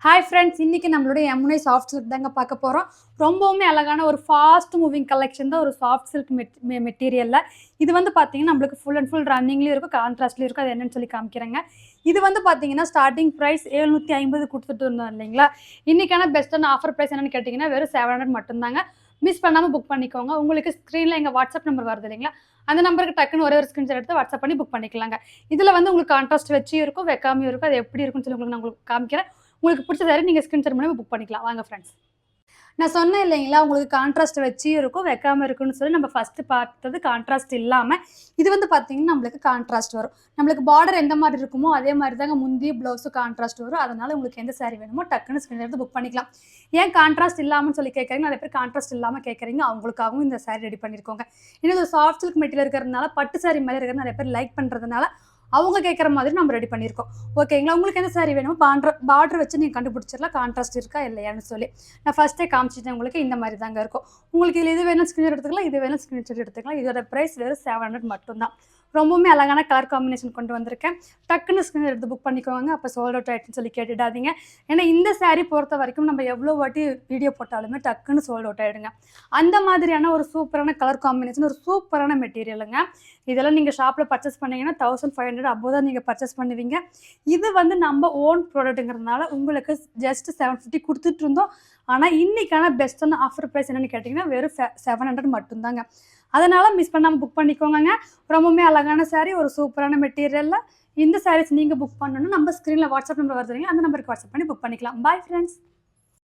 Hi friends, இன்றைக்கி நம்மளுடைய Yamuna soft silk தாங்க பார்க்க போகிறோம். ரொம்பவுமே அழகான ஒரு ஃபாஸ்ட் மூவிங் கலெக்ஷன் தான் ஒரு சாஃப்ட் சில்க் மெட்டீரியலில். இது வந்து பார்த்தீங்கன்னா நம்மளுக்கு ஃபுல் அண்ட் ஃபுல் ரன்னிங்லேயும் இருக்கும், கான்ட்ராஸ்ட்லேயும் இருக்கும். அது என்னென்னு சொல்லி காமிக்கிறேங்க. இது வந்து பார்த்தீங்கன்னா ஸ்டார்டிங் ப்ரைஸ் 750 கொடுத்துட்டு இருந்தோம் இல்லைங்களா. இன்றைக்கான பெஸ்ட்டான ஆஃபர் ப்ரைஸ் என்னென்னு கேட்டிங்கன்னா வெறும் 700 மட்டும்தாங்க. மிஸ் பண்ணாமல் புக் பண்ணிக்கோங்க. உங்களுக்கு ஸ்க்ரீனில் எங்கள் வாட்ஸ்அப் நம்பர் வருது இல்லைங்களா, அந்த நம்பருக்கு டக்குன்னு ஒரே ஒரு ஸ்க்ரீன்ஷாட் எடுத்து வாட்ஸ்அப் பண்ணி புக் பண்ணிக்கலாங்க. இதில் வந்து உங்களுக்கு கான்ட்ராஸ்ட் வச்சியும் இருக்கும், வைக்காமையும் இருக்கும். அது எப்படி இருக்குன்னு சொல்லி நான் உங்களுக்கு காமிக்கிறேன். உங்களுக்கு பிடிச்ச சாரி நீங்கள் ஸ்க்ரீன்ஷாட் மூலமா புக் பண்ணிக்கலாம். வாங்க ஃப்ரெண்ட்ஸ். நான் சொன்னேன் இல்லைங்களா, உங்களுக்கு கான்ட்ராஸ்ட் வச்சு இருக்கும், வைக்காமல் இருக்குன்னு சொல்லி நம்ம ஃபஸ்ட்டு பார்த்தது கான்ட்ராஸ்ட் இல்லாமல். இது வந்து பார்த்தீங்கன்னா நம்மளுக்கு கான்ட்ராஸ்ட் வரும். நம்மளுக்கு பார்டர் எந்த மாதிரி இருக்குமோ அதே மாதிரி தாங்க முந்தி ப்ளவுஸும் கான்ட்ராஸ்ட் வரும். அதனால் உங்களுக்கு எந்த சாரி வேணுமோ டக்குன்னு ஸ்க்ரீன் எடுத்து புக் பண்ணிக்கலாம். ஏன் கான்ட்ராஸ்ட் இல்லாமல் சொல்லி கேட்குறீங்க, நிறைய பேர் கான்ட்ராஸ்ட் இல்லாமல் கேட்குறீங்க. அவங்களுக்காகவும் இந்த சாரி ரெடி பண்ணியிருக்கோங்க. இன்னும் ஒரு சாஃப்ட் சில்க் மெட்டீரியல் இருக்கிறதுனால, பட்டு சாரி மேலே இருக்கிறது நிறைய பேர் லைக் பண்ணுறதுனால அவங்க கேட்குற மாதிரி நம்ம ரெடி பண்ணியிருக்கோம். ஓகேங்களா. உங்களுக்கு எந்த சாரி வேணுமோ பார்டர் வச்சு நீங்கள் கண்டுபிடிச்சிடலாம் கான்ட்ராஸ்ட் இருக்கா இல்லையான்னு சொல்லி. நான் ஃபஸ்ட்டே காமிச்சிட்டேன் உங்களுக்கு. இந்த மாதிரி தாங்க இருக்கும். உங்களுக்கு இதில் இது வேணும் ஸ்க்ரீன்ஷாட் எடுத்துக்கலாம், இது வேணும் ஸ்க்ரீன்ஷாட் எடுத்துக்கலாம். இதோட ப்ரைஸ் வெறும் 700 மட்டும்தான். ரொம்பவுமே அழகான கலர் காம்பினேஷன் கொண்டு வந்திருக்கேன். டக்குன்னு ஸ்க்ரீன் எடுத்து புக் பண்ணிக்கோங்க. அப்போ சோல்ட் அவுட் ஆகிட்டுன்னு சொல்லி கேட்டுடாதீங்க. ஏன்னா இந்த சாரீ பொறுத்த வரைக்கும் நம்ம எவ்வளோ வாட்டி வீடியோ போட்டாலுமே டக்குன்னு சோல்ட் அவுட் ஆகிடுங்க. அந்த மாதிரியான ஒரு சூப்பரான கலர் காம்பினேஷன், ஒரு சூப்பரான மெட்டீரியலுங்க. இதெல்லாம் நீங்கள் ஷாப்பில் பர்ச்சேஸ் பண்ணிங்கன்னா 1500 அபோவ் தான் நீங்கள் பர்ச்சேஸ் பண்ணுவீங்க. இது வந்து நம்ம ஓன் ப்ராடக்ட்டுங்கிறதுனால உங்களுக்கு ஜஸ்ட் 750 கொடுத்துட்டு இருந்தோம். ஆனால் இன்றைக்கான பெஸ்ட்டான ஆஃபர் ப்ரைஸ் என்னென்னு கேட்டிங்கன்னா வெறும் 700 மட்டும்தாங்க. அதனால் மிஸ் பண்ணாமல் புக் பண்ணிக்கோங்க. ரொம்பவுமே அழகான சாரீ, ஒரு சூப்பரான மெட்டீரியலில். இந்த சாரீஸ் நீங்கள் புக் பண்ணணும்னா நம்ம ஸ்க்ரீனில் வாட்ஸ்அப் நம்பர் வருதுங்க, அந்த நம்பருக்கு வாட்ஸ்அப் பண்ணி புக் பண்ணிக்கலாம். Bye friends.